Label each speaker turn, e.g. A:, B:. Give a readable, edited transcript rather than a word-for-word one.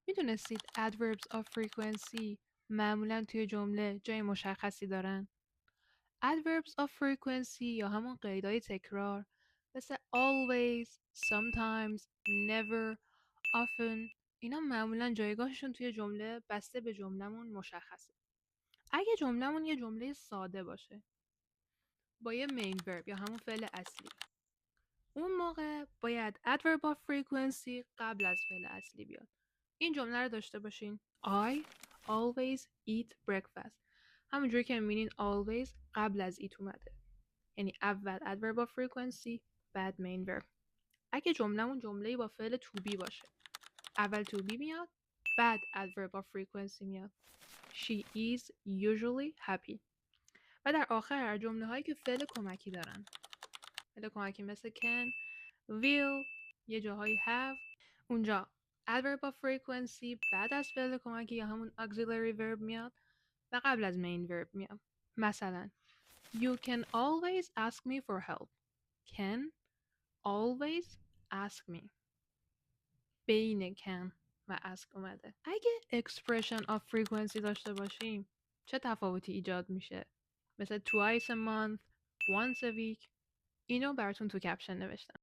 A: میدونستید adverbs of frequency معمولا توی جمله جای مشخصی دارن؟ adverbs of frequency یا همون قیدای تکرار مثل always، sometimes، never، often اینا معمولا جایگاهشون توی جمله بسته به جملهمون مشخصه. اگه جملهمون یه جمله ساده باشه با یه main verb یا همون فعل اصلی، اون موقع باید adverb of frequency قبل از فعل اصلی بیاد. این جمله رو داشته باشین: I always eat breakfast. همونجوری که میبینین always قبل از eat اومده، یعنی اول adverb of frequency بعد main verb. اگه جملهمون جمله‌ای با فعل to be باشه، اول to be میاد بعد adverb of frequency میاد. She is usually happy. و در آخر جمله هایی که فعل کمکی دارن، فعل کمکی مثل can، will، یه جاهایی have، اونجا adverb of frequency بعد از فعل کمکی یا همون auxiliary verb میاد و قبل از main verb میاد. مثلا You can always ask me for help. Can always ask me. بین can و ask اومده. اگه expression of frequency داشته باشیم چه تفاوتی ایجاد میشه؟ مثل twice a month، once a week. اینو براتون تو کپشن نوشتم.